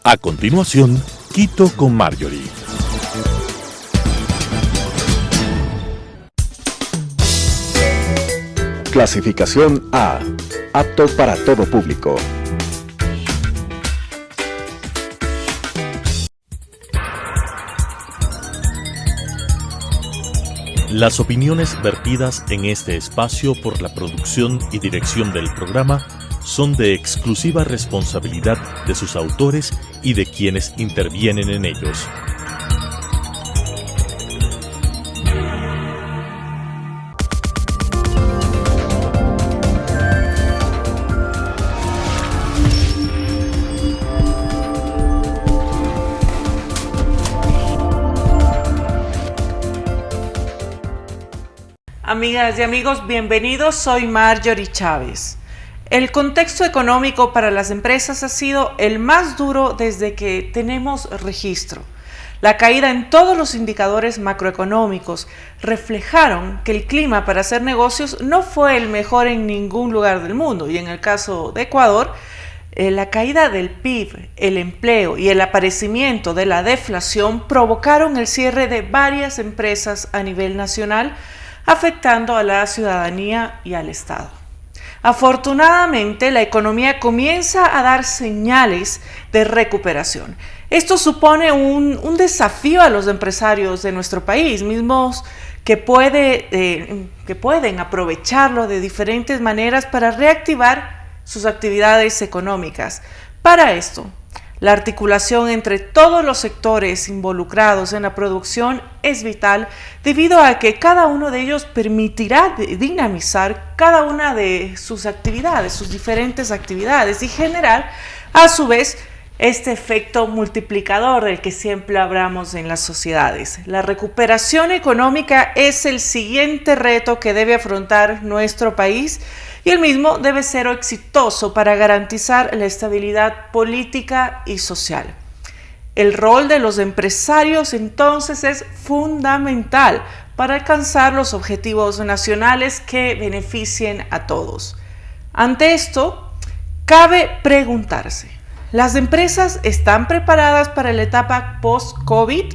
A continuación, Quito con Marjorie. Clasificación A. Apto para todo público. Las opiniones vertidas en este espacio por la producción y dirección del programa son de exclusiva responsabilidad de sus autores y de quienes intervienen en ellos. Amigas y amigos, bienvenidos. Soy Marjorie Chávez. El contexto económico para las empresas ha sido el más duro desde que tenemos registro. La caída en todos los indicadores macroeconómicos reflejaron que el clima para hacer negocios no fue el mejor en ningún lugar del mundo. Y en el caso de Ecuador, la caída del PIB, el empleo y el aparecimiento de la deflación provocaron el cierre de varias empresas a nivel nacional, afectando a la ciudadanía y al Estado. Afortunadamente, la economía comienza a dar señales de recuperación. Esto supone un desafío a los empresarios de nuestro país, mismos que pueden aprovecharlo de diferentes maneras para reactivar sus actividades económicas. Para esto, la articulación entre todos los sectores involucrados en la producción es vital, debido a que cada uno de ellos permitirá dinamizar cada una de sus actividades, sus diferentes actividades, y generar a su vez este efecto multiplicador del que siempre hablamos en las sociedades. La recuperación económica es el siguiente reto que debe afrontar nuestro país, y el mismo debe ser exitoso para garantizar la estabilidad política y social. El rol de los empresarios entonces es fundamental para alcanzar los objetivos nacionales que beneficien a todos. Ante esto, cabe preguntarse: ¿las empresas están preparadas para la etapa post-COVID?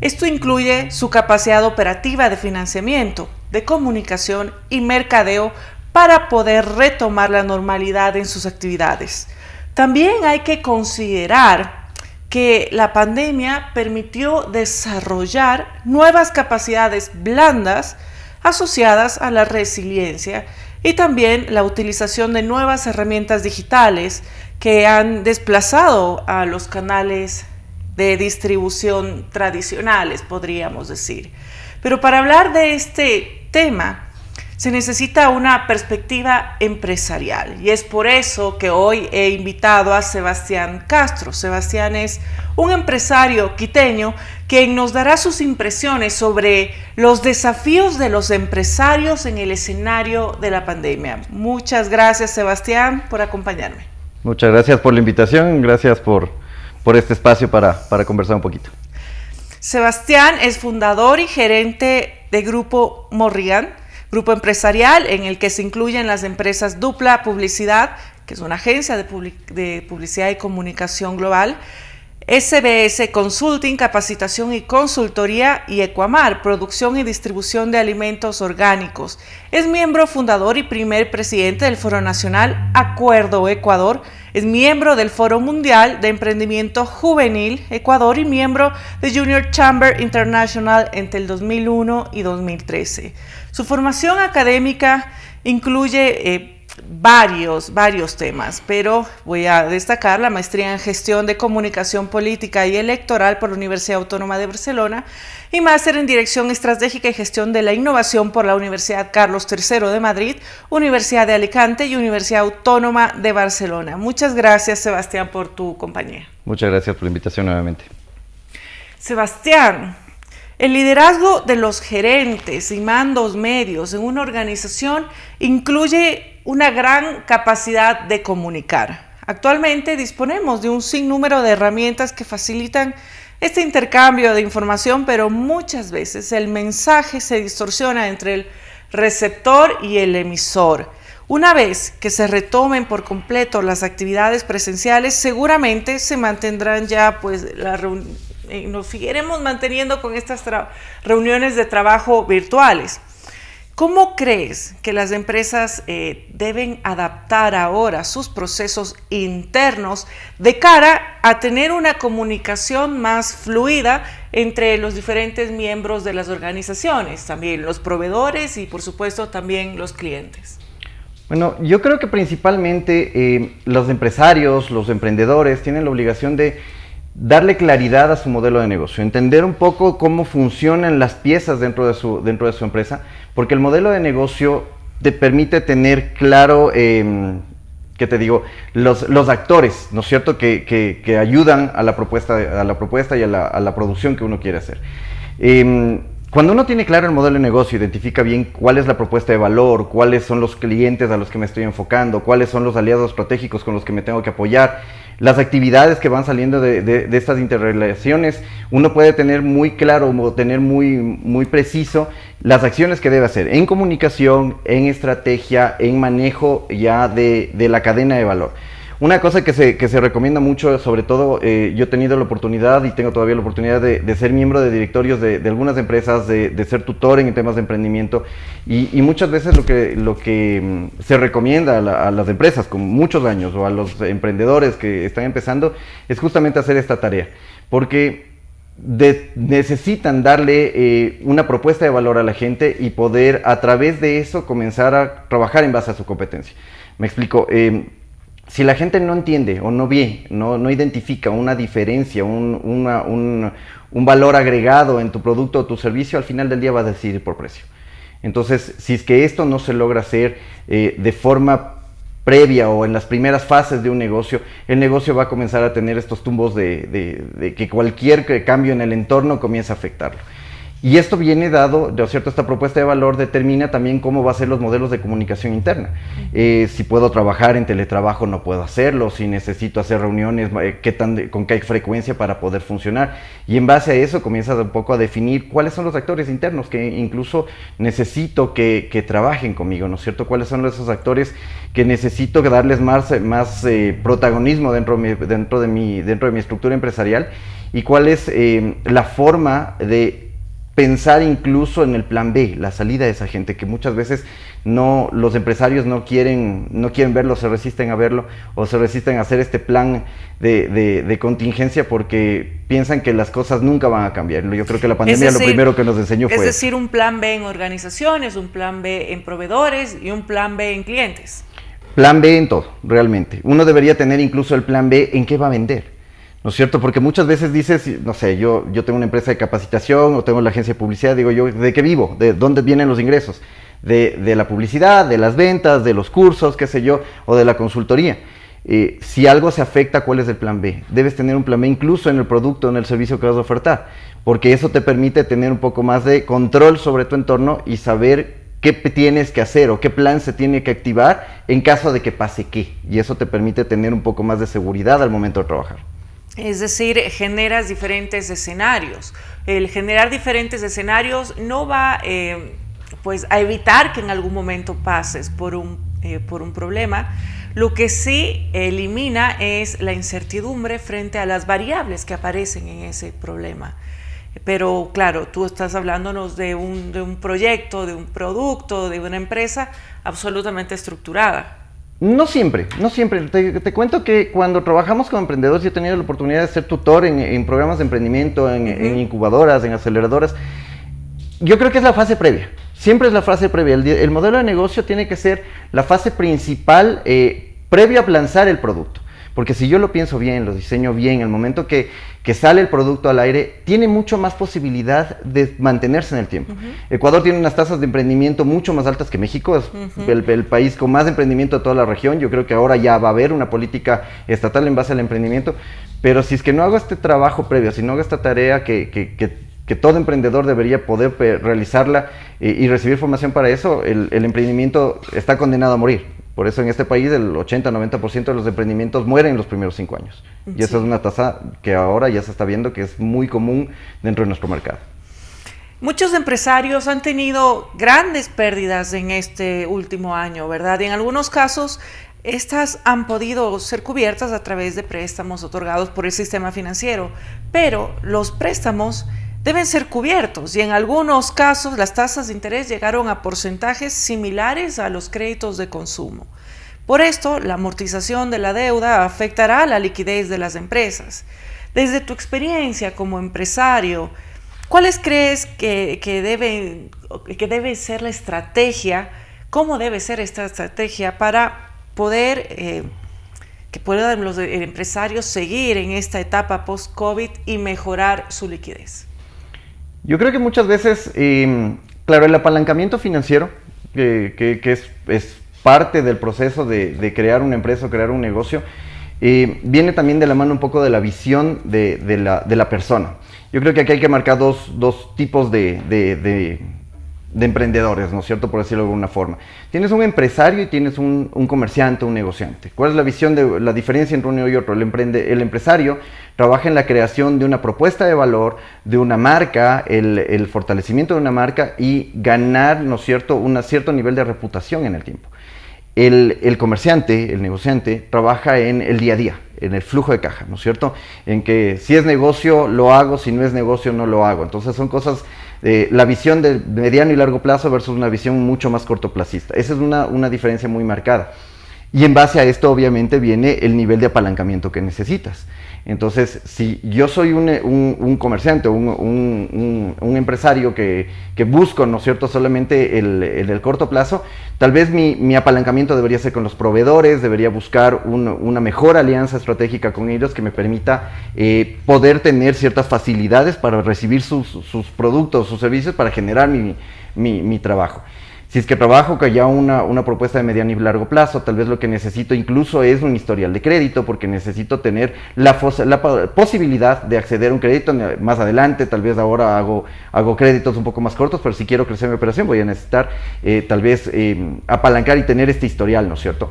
Esto incluye su capacidad operativa de financiamiento, de comunicación y mercadeo para poder retomar la normalidad en sus actividades. También hay que considerar que la pandemia permitió desarrollar nuevas capacidades blandas asociadas a la resiliencia y también la utilización de nuevas herramientas digitales que han desplazado a los canales de distribución tradicionales, podríamos decir. Pero para hablar de este tema, se necesita una perspectiva empresarial, y es por eso que hoy he invitado a Sebastián Castro. Sebastián es un empresario quiteño quien nos dará sus impresiones sobre los desafíos de los empresarios en el escenario de la pandemia. Muchas gracias, Sebastián, por acompañarme. Muchas gracias por la invitación, gracias por este espacio para conversar un poquito. Sebastián es fundador y gerente de Grupo Morrigan, grupo empresarial en el que se incluyen las empresas Dupla Publicidad, que es una agencia de publicidad y comunicación global, SBS Consulting, capacitación y consultoría, y Ecuamar, producción y distribución de alimentos orgánicos. Es miembro fundador y primer presidente del Foro Nacional Acuerdo Ecuador. Es miembro del Foro Mundial de Emprendimiento Juvenil Ecuador y miembro de Junior Chamber International entre el 2001 y 2013. Su formación académica incluye varios temas, pero voy a destacar la maestría en Gestión de Comunicación Política y Electoral por la Universidad Autónoma de Barcelona y máster en Dirección Estratégica y Gestión de la Innovación por la Universidad Carlos III de Madrid, Universidad de Alicante y Universidad Autónoma de Barcelona. Muchas gracias, Sebastián, por tu compañía. Muchas gracias por la invitación nuevamente. Sebastián, el liderazgo de los gerentes y mandos medios en una organización incluye una gran capacidad de comunicar. Actualmente disponemos de un sinnúmero de herramientas que facilitan este intercambio de información, pero muchas veces el mensaje se distorsiona entre el receptor y el emisor. Una vez que se retomen por completo las actividades presenciales, seguramente se mantendrán ya pues nos seguiremos manteniendo con estas reuniones de trabajo virtuales. ¿Cómo crees que las empresas deben adaptar ahora sus procesos internos de cara a tener una comunicación más fluida entre los diferentes miembros de las organizaciones, también los proveedores y por supuesto también los clientes? Bueno, yo creo que principalmente los empresarios, los emprendedores tienen la obligación de darle claridad a su modelo de negocio, entender un poco cómo funcionan las piezas dentro de su empresa, porque el modelo de negocio te permite tener claro, ¿qué te digo? Los actores, ¿no es cierto?, que ayudan a la propuesta y a la producción que uno quiere hacer. Cuando uno tiene claro el modelo de negocio, identifica bien cuál es la propuesta de valor, cuáles son los clientes a los que me estoy enfocando, cuáles son los aliados estratégicos con los que me tengo que apoyar, las actividades que van saliendo de estas interrelaciones, uno puede tener muy claro o tener muy preciso las acciones que debe hacer en comunicación, en estrategia, en manejo ya de la cadena de valor. Una cosa que se recomienda mucho, sobre todo yo he tenido la oportunidad y tengo todavía la oportunidad de ser miembro de directorios de algunas empresas, de ser tutor en temas de emprendimiento y muchas veces lo que se recomienda a las empresas con muchos años o a los emprendedores que están empezando es justamente hacer esta tarea, porque necesitan darle una propuesta de valor a la gente y poder a través de eso comenzar a trabajar en base a su competencia. Me explico. Si la gente no entiende o no ve, no identifica una diferencia, un valor agregado en tu producto o tu servicio, al final del día va a decidir por precio. Entonces, si es que esto no se logra hacer de forma previa o en las primeras fases de un negocio, el negocio va a comenzar a tener estos tumbos de que cualquier cambio en el entorno comienza a afectarlo. Y esto viene dado, ¿no es cierto? Esta propuesta de valor determina también cómo va a ser los modelos de comunicación interna. Si puedo trabajar en teletrabajo, no puedo hacerlo. Si necesito hacer reuniones, con qué frecuencia para poder funcionar. Y en base a eso comienzas un poco a definir cuáles son los actores internos que incluso necesito que trabajen conmigo, ¿no es cierto? Cuáles son esos actores que necesito darles más protagonismo dentro de mi estructura empresarial y cuál es la forma de pensar incluso en el plan B, la salida de esa gente, que muchas veces los empresarios no quieren verlo, se resisten a verlo o se resisten a hacer este plan de contingencia porque piensan que las cosas nunca van a cambiar. Yo creo que la pandemia lo primero que nos enseñó fue... Es decir, un plan B en organizaciones, un plan B en proveedores y un plan B en clientes. Plan B en todo, realmente. Uno debería tener incluso el plan B en qué va a vender. ¿No es cierto? Porque muchas veces dices, no sé, yo tengo una empresa de capacitación o tengo la agencia de publicidad, digo yo, ¿de qué vivo? ¿De dónde vienen los ingresos? De la publicidad, de las ventas, de los cursos, qué sé yo, o de la consultoría. Si algo se afecta, ¿cuál es el plan B? Debes tener un plan B incluso en el producto, en el servicio que vas a ofertar, porque eso te permite tener un poco más de control sobre tu entorno y saber qué tienes que hacer o qué plan se tiene que activar en caso de que pase qué. Y eso te permite tener un poco más de seguridad al momento de trabajar. Es decir, generas diferentes escenarios. El generar diferentes escenarios no va pues a evitar que en algún momento pases por un problema. Lo que sí elimina es la incertidumbre frente a las variables que aparecen en ese problema. Pero claro, tú estás hablándonos de un proyecto, de un producto, de una empresa absolutamente estructurada. No siempre. Te cuento que cuando trabajamos con emprendedores, yo he tenido la oportunidad de ser tutor en programas de emprendimiento, en incubadoras, en aceleradoras. Yo creo que es la fase previa. Siempre es la fase previa. El modelo de negocio tiene que ser la fase principal previa a lanzar el producto. Porque si yo lo pienso bien, lo diseño bien, el momento que sale el producto al aire, tiene mucho más posibilidad de mantenerse en el tiempo. Ecuador tiene unas tasas de emprendimiento mucho más altas que México, es el país con más emprendimiento de toda la región. Yo creo que ahora ya va a haber una política estatal en base al emprendimiento, pero si es que no hago este trabajo previo, si no hago esta tarea que todo emprendedor debería poder realizarla y recibir formación para eso, el emprendimiento está condenado a morir. Por eso en este país el 80-90% de los emprendimientos mueren en los primeros 5 años. Y esa es una tasa que ahora ya se está viendo que es muy común dentro de nuestro mercado. Muchos empresarios han tenido grandes pérdidas en este último año, ¿verdad? Y en algunos casos, estas han podido ser cubiertas a través de préstamos otorgados por el sistema financiero, pero los préstamos deben ser cubiertos y en algunos casos las tasas de interés llegaron a porcentajes similares a los créditos de consumo. Por esto, la amortización de la deuda afectará la liquidez de las empresas. Desde tu experiencia como empresario, ¿cuáles crees que debe ser la estrategia? ¿Cómo debe ser esta estrategia para poder que puedan los empresarios seguir en esta etapa post-COVID y mejorar su liquidez? Yo creo que muchas veces, claro, el apalancamiento financiero, que es parte del proceso de crear una empresa o crear un negocio, viene también de la mano un poco de la visión de la persona. Yo creo que aquí hay que marcar dos tipos de emprendedores, ¿no es cierto?, por decirlo de alguna forma. Tienes un empresario y tienes un comerciante, un negociante. ¿Cuál es la visión la diferencia entre uno y otro? El empresario trabaja en la creación de una propuesta de valor, de una marca, el fortalecimiento de una marca y ganar, ¿no es cierto?, un cierto nivel de reputación en el tiempo. El comerciante, el negociante, trabaja en el día a día, en el flujo de caja, ¿no es cierto? En que si es negocio lo hago, si no es negocio no lo hago. Entonces son cosas, la visión de mediano y largo plazo versus una visión mucho más cortoplacista. Esa es una diferencia muy marcada. Y en base a esto obviamente viene el nivel de apalancamiento que necesitas. Entonces, si yo soy un comerciante o un empresario que busco, ¿no es cierto?, solamente el corto plazo, tal vez mi apalancamiento debería ser con los proveedores, debería buscar una mejor alianza estratégica con ellos que me permita poder tener ciertas facilidades para recibir sus productos, sus servicios, para generar mi trabajo. Si es que trabajo con ya una propuesta de mediano y largo plazo, tal vez lo que necesito incluso es un historial de crédito, porque necesito tener la posibilidad de acceder a un crédito más adelante. Tal vez ahora hago créditos un poco más cortos, pero si quiero crecer mi operación voy a necesitar tal vez apalancar y tener este historial, ¿no es cierto?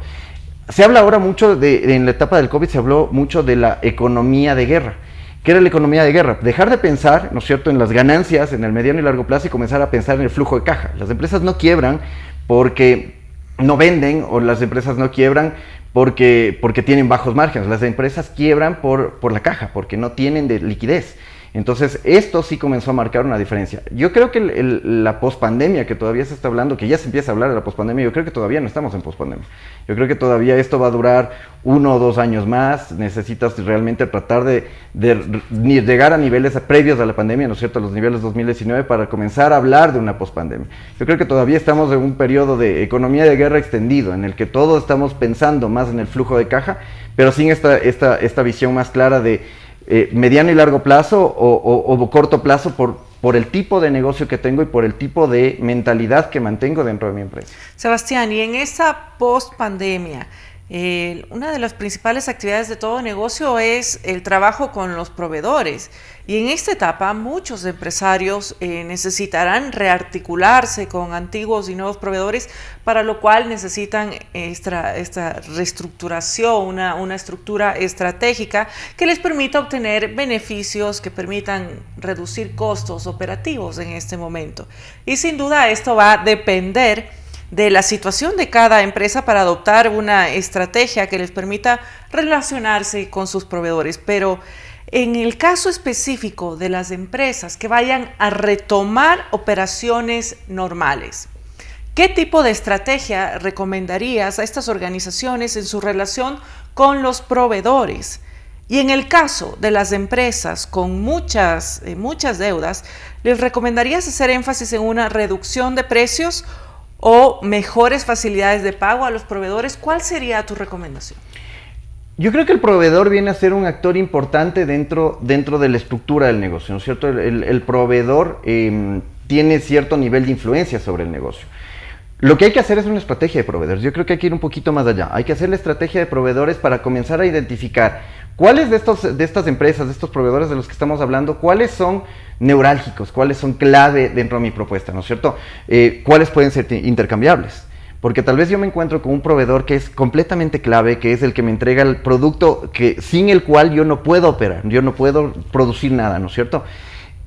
Se habla ahora mucho, en la etapa del COVID se habló mucho de la economía de guerra. ¿Qué era la economía de guerra? Dejar de pensar, ¿no es cierto?, en las ganancias en el mediano y largo plazo y comenzar a pensar en el flujo de caja. Las empresas no quiebran porque no venden, o las empresas no quiebran porque tienen bajos márgenes. Las empresas quiebran por la caja, porque no tienen de liquidez. Entonces, esto sí comenzó a marcar una diferencia. Yo creo que la pospandemia, que todavía se está hablando, que ya se empieza a hablar de la pospandemia, yo creo que todavía no estamos en pospandemia. Yo creo que todavía esto va a durar 1 o 2 años más. Necesitas realmente tratar de llegar a niveles previos a la pandemia, ¿no es cierto?, a los niveles 2019, para comenzar a hablar de una pospandemia. Yo creo que todavía estamos en un periodo de economía de guerra extendido, en el que todos estamos pensando más en el flujo de caja, pero sin esta visión más clara de mediano y largo plazo o corto plazo por el tipo de negocio que tengo y por el tipo de mentalidad que mantengo dentro de mi empresa. Sebastián, y en esta post-pandemia, una de las principales actividades de todo negocio es el trabajo con los proveedores. Y en esta etapa muchos empresarios necesitarán rearticularse con antiguos y nuevos proveedores, para lo cual necesitan esta reestructuración, una estructura estratégica que les permita obtener beneficios, que permitan reducir costos operativos en este momento. Y sin duda esto va a depender de la situación de cada empresa para adoptar una estrategia que les permita relacionarse con sus proveedores. Pero en el caso específico de las empresas que vayan a retomar operaciones normales, ¿qué tipo de estrategia recomendarías a estas organizaciones en su relación con los proveedores? Y en el caso de las empresas con muchas deudas, ¿les recomendarías hacer énfasis en una reducción de precios o mejores facilidades de pago a los proveedores? ¿Cuál sería tu recomendación? Yo creo que el proveedor viene a ser un actor importante dentro de la estructura del negocio, ¿no es cierto? El proveedor tiene cierto nivel de influencia sobre el negocio. Lo que hay que hacer es una estrategia de proveedores. Yo creo que hay que ir un poquito más allá. Hay que hacer la estrategia de proveedores para comenzar a identificar cuáles de estas empresas, de estos proveedores de los que estamos hablando, cuáles son neurálgicos, cuáles son clave dentro de mi propuesta, ¿no es cierto? Cuáles pueden ser intercambiables. Porque tal vez yo me encuentro con un proveedor que es completamente clave, que es el que me entrega el producto sin el cual yo no puedo operar, yo no puedo producir nada, ¿no es cierto?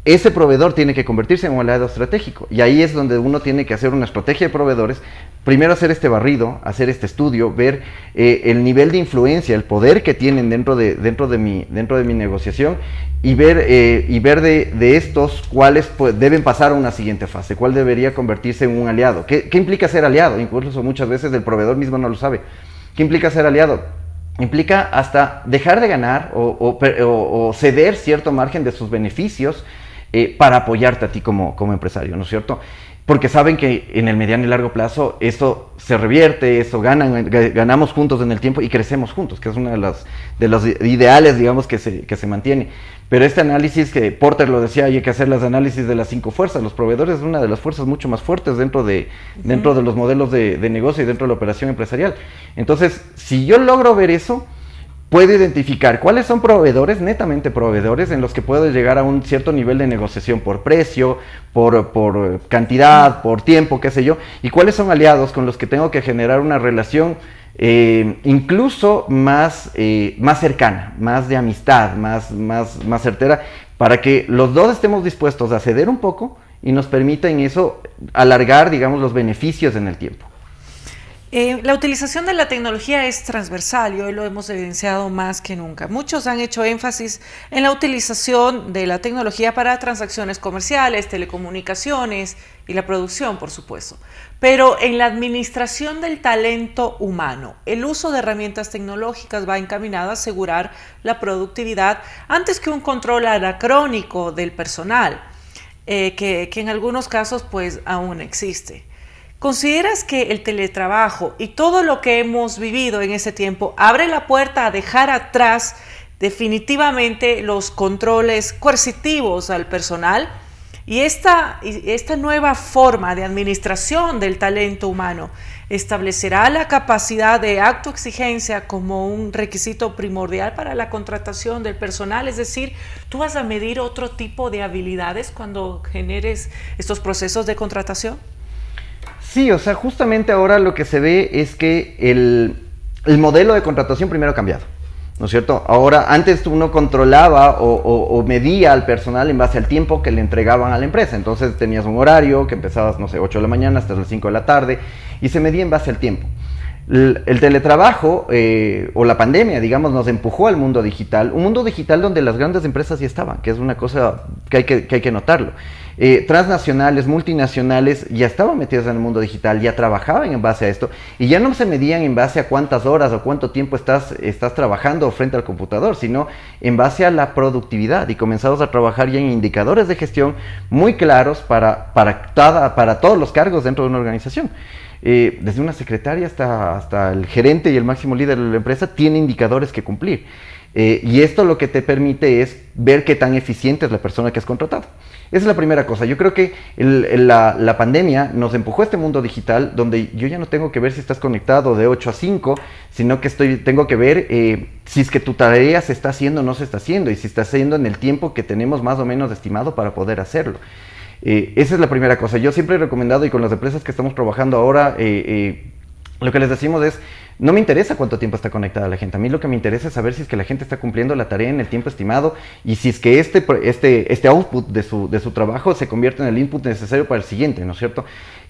ese proveedor tiene que convertirse en un aliado estratégico. Y ahí es donde uno tiene que hacer una estrategia de proveedores. Primero hacer este barrido, hacer este estudio, ver el nivel de influencia, el poder que tienen dentro de mi negociación y ver de estos cuáles deben pasar a una siguiente fase, cuál debería convertirse en un aliado. ¿Qué implica ser aliado? Incluso muchas veces el proveedor mismo no lo sabe. ¿Qué implica ser aliado? Implica hasta dejar de ganar o ceder cierto margen de sus beneficios para apoyarte a ti como empresario, ¿no es cierto? Porque saben que en el mediano y largo plazo eso se revierte, eso ganamos juntos en el tiempo y crecemos juntos, que es uno de los ideales, digamos, que se mantiene. Pero este análisis, que Porter lo decía, hay que hacer los análisis de las 5 fuerzas. Los proveedores es una de las fuerzas mucho más fuertes dentro de los modelos de negocio y dentro de la operación empresarial. Entonces, si yo logro ver eso, puedo identificar cuáles son proveedores, netamente proveedores, en los que puedo llegar a un cierto nivel de negociación por precio, por cantidad, por tiempo, qué sé yo, y cuáles son aliados con los que tengo que generar una relación incluso más cercana, más de amistad, más certera, para que los dos estemos dispuestos a ceder un poco y nos permita en eso alargar, digamos, los beneficios en el tiempo. La utilización de la tecnología es transversal y hoy lo hemos evidenciado más que nunca. Muchos han hecho énfasis en la utilización de la tecnología para transacciones comerciales, telecomunicaciones y la producción, por supuesto. Pero en la administración del talento humano, el uso de herramientas tecnológicas va encaminado a asegurar la productividad antes que un control anacrónico del personal, que en algunos casos pues aún existe. ¿Consideras que el teletrabajo y todo lo que hemos vivido en ese tiempo abre la puerta a dejar atrás definitivamente los controles coercitivos al personal? Y esta nueva forma de administración del talento humano establecerá la capacidad de autoexigencia como un requisito primordial para la contratación del personal. Es decir, ¿tú vas a medir otro tipo de habilidades cuando generes estos procesos de contratación? Sí, o sea, justamente ahora lo que se ve es que el modelo de contratación primero ha cambiado, ¿no es cierto? Ahora, antes uno controlaba o medía al personal en base al tiempo que le entregaban a la empresa. Entonces tenías un horario que empezabas, no sé, 8 de la mañana hasta las 5 de la tarde y se medía en base al tiempo. El teletrabajo o la pandemia, digamos, nos empujó al mundo digital, un mundo digital donde las grandes empresas ya estaban, que es una cosa que hay que notarlo. Transnacionales, multinacionales ya estaban metidas en el mundo digital, ya trabajaban en base a esto y ya no se medían en base a cuántas horas o cuánto tiempo estás trabajando frente al computador, sino en base a la productividad, y comenzamos a trabajar ya en indicadores de gestión muy claros para todos los cargos dentro de una organización. Desde una secretaria hasta el gerente y el máximo líder de la empresa tiene indicadores que cumplir. Y esto lo que te permite es ver qué tan eficiente es la persona que has contratado. Esa es la primera cosa. Yo creo que la pandemia nos empujó a este mundo digital donde yo ya no tengo que ver si estás conectado de 8 a 5, sino que tengo que ver si es que tu tarea se está haciendo o no se está haciendo, y si está haciendo en el tiempo que tenemos más o menos estimado para poder hacerlo. Esa es la primera cosa. Yo siempre he recomendado, y con las empresas que estamos trabajando ahora, lo que les decimos es, no me interesa cuánto tiempo está conectada la gente. A mí lo que me interesa es saber si es que la gente está cumpliendo la tarea en el tiempo estimado, y si es que este output de su trabajo se convierte en el input necesario para el siguiente, ¿no es cierto?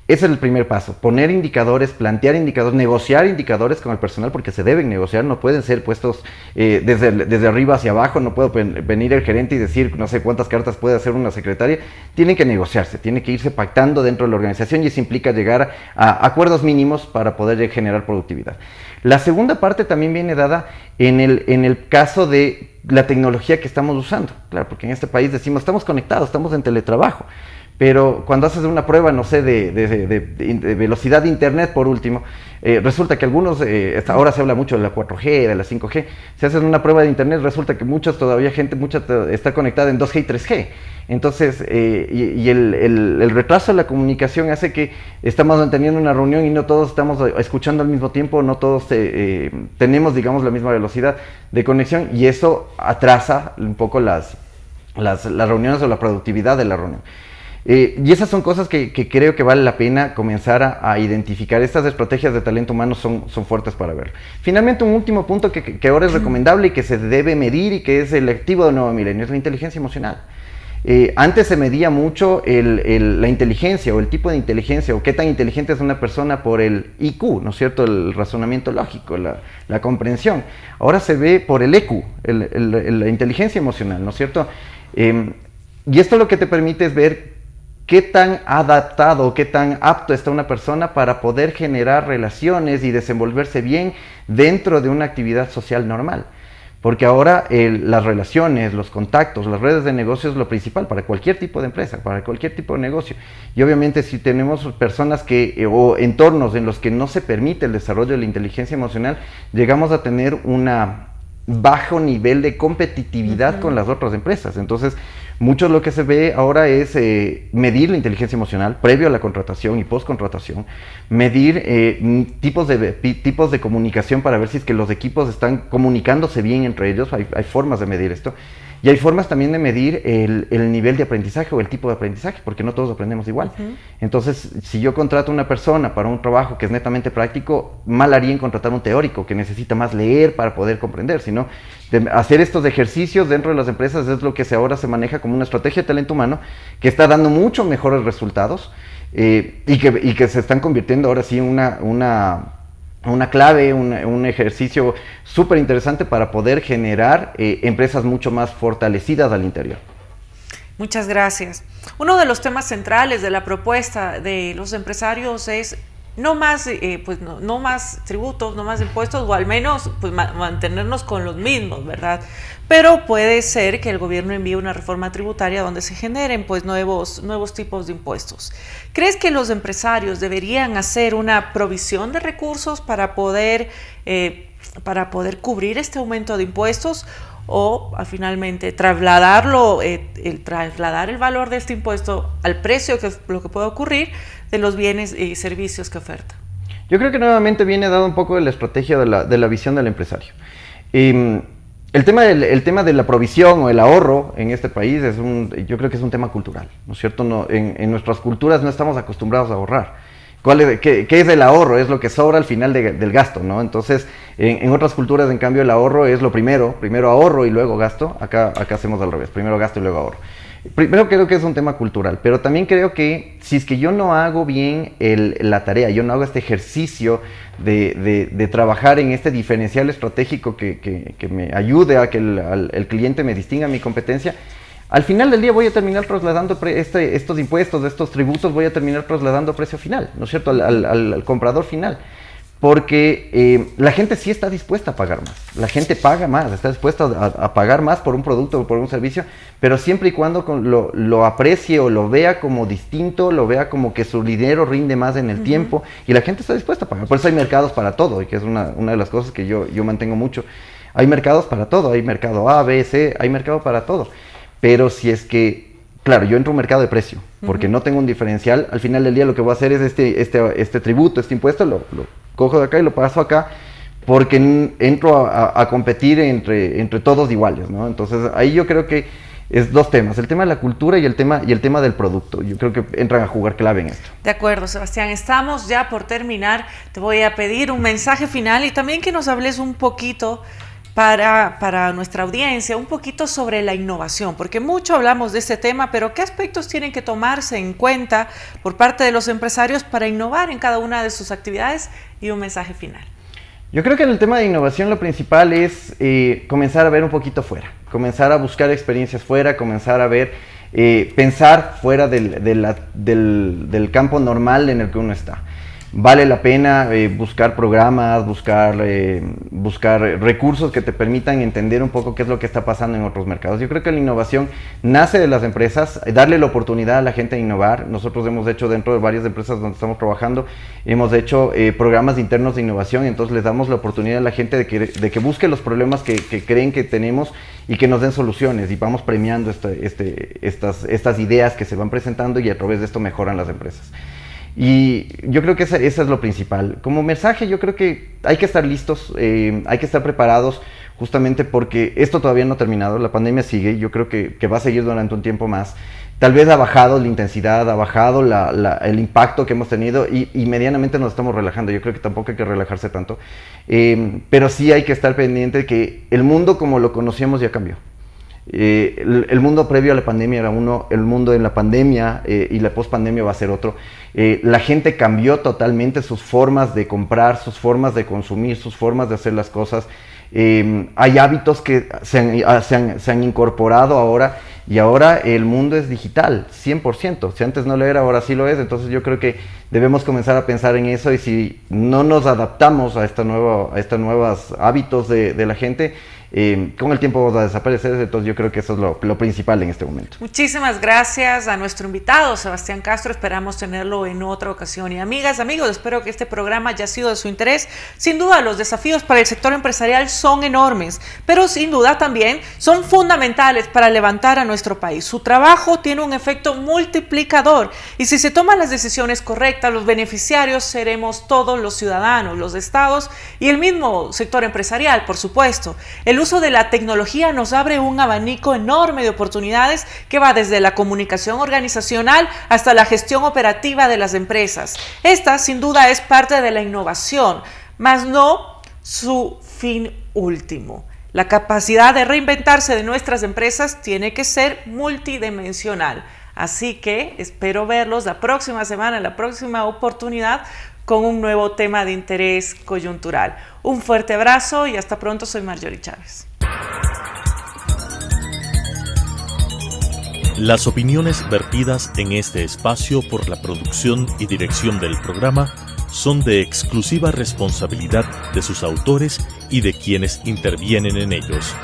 Ese es el primer paso, poner indicadores, plantear indicadores, negociar indicadores con el personal, porque se deben negociar, no pueden ser puestos desde arriba hacia abajo. No puedo venir el gerente y decir no sé cuántas cartas puede hacer una secretaria. Tienen que negociarse, tiene que irse pactando dentro de la organización, y eso implica llegar a acuerdos mínimos para poder generar productividad. La segunda parte también viene dada en el caso de la tecnología que estamos usando. Claro, porque en este país decimos estamos conectados, estamos en teletrabajo. Pero cuando haces una prueba, no sé, de velocidad de internet, por último, resulta que algunos, ahora se habla mucho de la 4G, de la 5G, si haces una prueba de internet, resulta que mucha está conectada en 2G y 3G. Entonces, el retraso de la comunicación hace que estamos manteniendo una reunión y no todos estamos escuchando al mismo tiempo, no todos tenemos, digamos, la misma velocidad de conexión, y eso atrasa un poco las reuniones o la productividad de la reunión. Y esas son cosas que creo que vale la pena comenzar a identificar. Estas estrategias de talento humano son fuertes para verlo. Finalmente, un último punto que ahora es recomendable y que se debe medir, y que es el activo del nuevo milenio, es la inteligencia emocional. Antes se medía mucho la inteligencia o el tipo de inteligencia o qué tan inteligente es una persona por el IQ, ¿no es cierto? El razonamiento lógico, la comprensión. Ahora se ve por el EQ, la inteligencia emocional, ¿no es cierto? Y esto lo que te permite es ver qué tan adaptado, qué tan apto está una persona para poder generar relaciones y desenvolverse bien dentro de una actividad social normal. Porque ahora las relaciones, los contactos, las redes de negocio es lo principal para cualquier tipo de empresa, para cualquier tipo de negocio. Y obviamente si tenemos personas o entornos en los que no se permite el desarrollo de la inteligencia emocional, llegamos a tener un bajo nivel de competitividad con las otras empresas. Entonces, mucho lo que se ve ahora es medir la inteligencia emocional previo a la contratación y post-contratación, medir tipos de comunicación para ver si es que los equipos están comunicándose bien entre ellos. Hay formas de medir esto. Y hay formas también de medir el nivel de aprendizaje o el tipo de aprendizaje, porque no todos aprendemos igual. Entonces, si yo contrato a una persona para un trabajo que es netamente práctico, mal haría en contratar un teórico que necesita más leer para poder comprender, sino hacer estos ejercicios dentro de las empresas es lo que ahora se maneja como una estrategia de talento humano que está dando mucho mejores resultados y que se están convirtiendo ahora sí en una clave, un ejercicio súper interesante para poder generar empresas mucho más fortalecidas al interior. Muchas gracias. Uno de los temas centrales de la propuesta de los empresarios es no más, no más tributos, no más impuestos, o al menos pues, mantenernos con los mismos, ¿verdad? Pero puede ser que el gobierno envíe una reforma tributaria donde se generen pues, nuevos tipos de impuestos. ¿Crees que los empresarios deberían hacer una provisión de recursos para poder cubrir este aumento de impuestos? O finalmente trasladar el valor de este impuesto al precio, que es lo que puede ocurrir, de los bienes y servicios que oferta. Yo creo que nuevamente viene dado un poco de la estrategia de la visión del empresario. El tema de la provisión o el ahorro en este país yo creo que es un tema cultural, ¿no es cierto? En nuestras culturas no estamos acostumbrados a ahorrar. ¿Qué es el ahorro? Es lo que sobra al final del gasto, ¿no? Entonces, en otras culturas, en cambio, el ahorro es lo primero ahorro y luego gasto. Acá hacemos al revés, primero gasto y luego ahorro. Primero creo que es un tema cultural, pero también creo que si es que yo no hago bien la tarea, yo no hago este ejercicio de trabajar en este diferencial estratégico que me ayude a que el cliente me distinga mi competencia, al final del día voy a terminar trasladando estos impuestos, estos tributos, voy a terminar trasladando precio final, ¿no es cierto?, al comprador final. Porque la gente sí está dispuesta a pagar más, la gente paga más, está dispuesta a pagar más por un producto o por un servicio, pero siempre y cuando lo aprecie o lo vea como distinto, lo vea como que su dinero rinde más en el tiempo, y la gente está dispuesta a pagar. Por eso hay mercados para todo, y que es una de las cosas que yo mantengo mucho. Hay mercados para todo, hay mercado A, B, C, hay mercado para todo. Pero si es que, claro, yo entro a un mercado de precio, porque no tengo un diferencial, al final del día lo que voy a hacer es este tributo, este impuesto, lo cojo de acá y lo paso acá, porque entro a competir entre todos iguales, ¿no? Entonces ahí yo creo que es dos temas, el tema de la cultura y el tema del producto. Yo creo que entran a jugar clave en esto. De acuerdo, Sebastián, estamos ya por terminar. Te voy a pedir un mensaje final y también que nos hables un poquito para nuestra audiencia, un poquito sobre la innovación, porque mucho hablamos de este tema, pero ¿qué aspectos tienen que tomarse en cuenta por parte de los empresarios para innovar en cada una de sus actividades? Y un mensaje final. Yo creo que en el tema de innovación lo principal es comenzar a ver un poquito fuera, comenzar a buscar experiencias fuera, comenzar a ver, pensar fuera del campo normal en el que uno está. Vale la pena buscar programas, buscar recursos que te permitan entender un poco qué es lo que está pasando en otros mercados. Yo creo que la innovación nace de las empresas, darle la oportunidad a la gente de innovar. Nosotros hemos hecho dentro de varias empresas donde estamos trabajando, hemos hecho programas internos de innovación, entonces les damos la oportunidad a la gente de que busque los problemas que creen que tenemos y que nos den soluciones, y vamos premiando estas ideas que se van presentando, y a través de esto mejoran las empresas. Y yo creo que eso es lo principal. Como mensaje, yo creo que hay que estar listos, hay que estar preparados, justamente porque esto todavía no ha terminado, la pandemia sigue, yo creo que va a seguir durante un tiempo más. Tal vez ha bajado la intensidad, ha bajado el impacto que hemos tenido, y medianamente nos estamos relajando. Yo creo que tampoco hay que relajarse tanto, pero sí hay que estar pendiente de que el mundo como lo conocíamos ya cambió. El mundo previo a la pandemia era uno, el mundo en la pandemia y la pospandemia va a ser otro. La gente cambió totalmente sus formas de comprar, sus formas de consumir, sus formas de hacer las cosas. Hay hábitos que se han incorporado ahora, y ahora el mundo es digital, 100%. Si antes no lo era, ahora sí lo es. Entonces yo creo que debemos comenzar a pensar en eso, y si no nos adaptamos a estos nuevos hábitos de la gente, con el tiempo vamos a desaparecer. Entonces yo creo que eso es lo principal en este momento. Muchísimas gracias a nuestro invitado, Sebastián Castro. Esperamos tenerlo en otra ocasión. Y amigas, amigos, espero que este programa haya sido de su interés. Sin duda, los desafíos para el sector empresarial son enormes, pero sin duda también son fundamentales para levantar a nuestro país. Su trabajo tiene un efecto multiplicador, y si se toman las decisiones correctas, los beneficiarios seremos todos los ciudadanos, los estados y el mismo sector empresarial, por supuesto. El uso de la tecnología nos abre un abanico enorme de oportunidades que va desde la comunicación organizacional hasta la gestión operativa de las empresas. Esta, sin duda, es parte de la innovación, mas no su fin último. La capacidad de reinventarse de nuestras empresas tiene que ser multidimensional. Así que espero verlos la próxima semana, la próxima oportunidad, con un nuevo tema de interés coyuntural. Un fuerte abrazo y hasta pronto. Soy Marjorie Chávez. Las opiniones vertidas en este espacio por la producción y dirección del programa son de exclusiva responsabilidad de sus autores y de quienes intervienen en ellos.